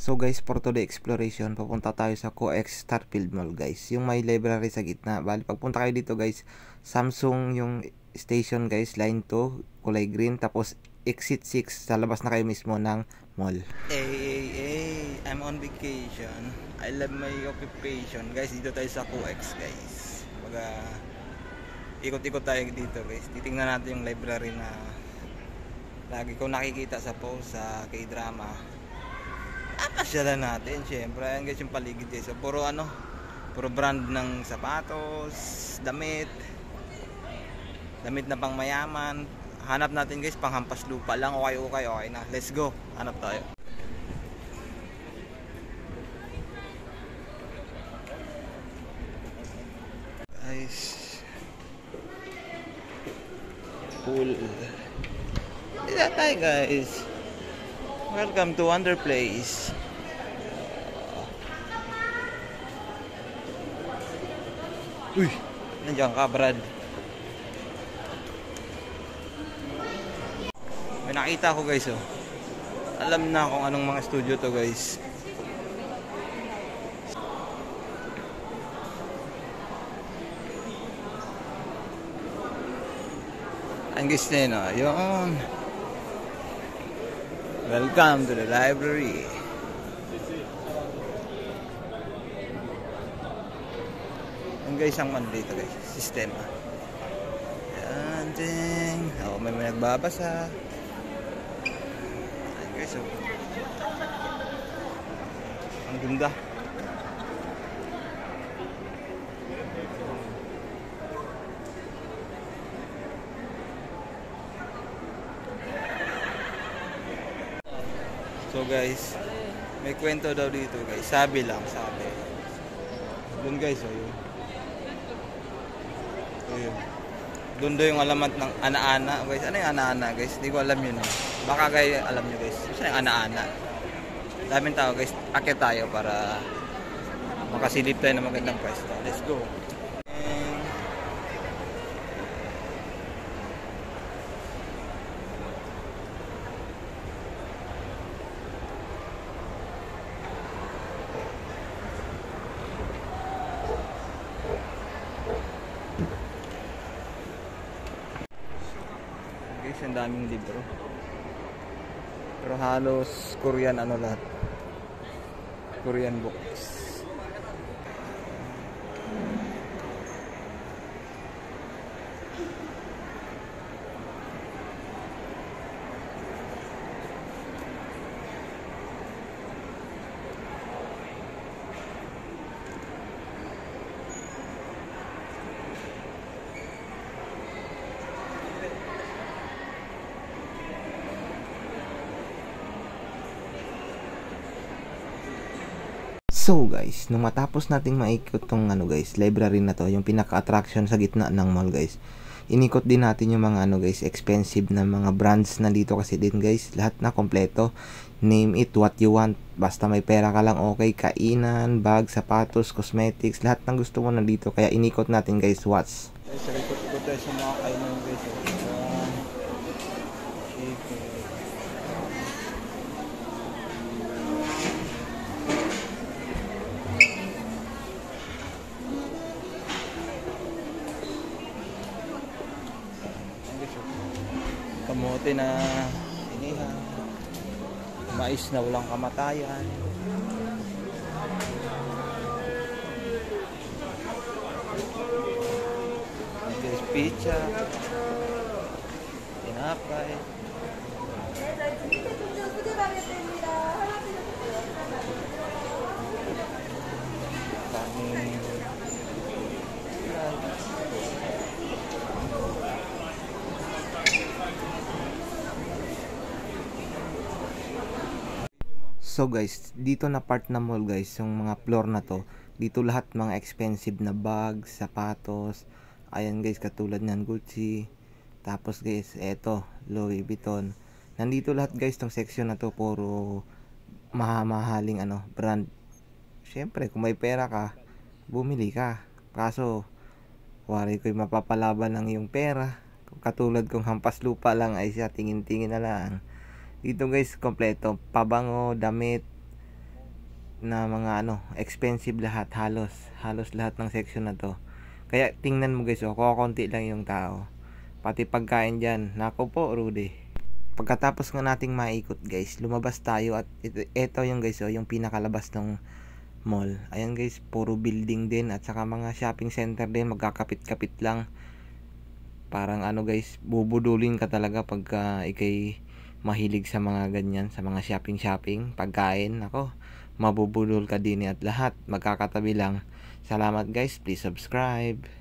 So guys, for today exploration, papunta tayo sa COEX Starfield Mall guys. Yung may library sa gitna. Bali, pagpunta kayo dito guys, Samsung yung station guys, line 2, kulay green. Tapos exit 6, sa labas na kayo mismo ng mall. Hey, I'm on vacation. I love my occupation. Guys, dito tayo sa COEX guys. Baga, ikot-ikot tayo dito guys. Titingnan natin yung library na lagi ko nakikita sa post sa K-drama. Pasyalan natin, syempre. Ayan guys yung paligid guys. So, puro brand ng sapatos, damit na pang mayaman. Hanap natin guys, pang hampas lupa lang. Okay na. Let's go. Hanap tayo. Guys, pool. Dito tayo guys. Welcome to Wonder Place. Uy, nandiyan ka Brad. May nakita ko guys oh. Alam na kung anong mga studio to guys. Ang guys na yun oh. Yun. Welcome to the library. Ang guys ang man dito guys, sistema. Yan ding. Oh, may nagbabasa. Ayan guys oh. Ang ganda. So guys, may kwento daw dito guys. Sabi. Doon guys, oh yun. Ayun. Doon daw yung alamat ng ana-ana guys. Ano yung ana-ana guys? Hindi ko alam yun eh. Baka kayo alam nyo guys. Ano yung ana-ana? Daming tao guys. Akit tayo para makasilip tayo ng magandang pwesto. Let's go. Ang daming libro, pero halos Korean lahat, Korean books. So guys, nung matapos nating maikot tong guys, library na to, yung pinaka-attraction sa gitna ng mall guys. Inikot din natin yung mga guys, expensive na mga brands na dito kasi din guys, lahat na kompleto. Name it what you want, basta may pera ka lang okay, kainan, bag, sapatos, cosmetics, lahat ng gusto mo nandito. Kaya inikot natin guys, watch. Guys, ikot-ikot tayo sa mga kainan guys. Kamote na inihaw, mais na walang kamatayan, pizza, tinapay, So guys, dito na part na mall guys, yung mga floor na to, dito lahat mga expensive na bag, sapatos. Ayan guys, katulad ng Gucci. Tapos guys, eto, Louis Vuitton. Nandito lahat guys, tong section na to, puro mahaling brand. Syempre, kung may pera ka, bumili ka. Kaso, wari ko'y mapapalaban ng yung pera. Katulad kung hampas lupa lang ay siya, tingin-tingin na lang. Dito guys, kompleto, pabango, damit, na mga expensive lahat, halos lahat ng section na to. Kaya tingnan mo guys, konti lang yung tao. Pati pagkain dyan, nako po Rudy. Pagkatapos nga nating maikot guys, lumabas tayo at ito yung guys, yung pinakalabas ng mall. Ayan guys, puro building din at saka mga shopping center din, magkakapit-kapit lang. Parang guys, bubudulin ka talaga pagka ikay mahilig sa mga ganyan, sa mga shopping, pagkain. Ako, mabubudol ka din at lahat magkakatabi lang. Salamat guys, please subscribe.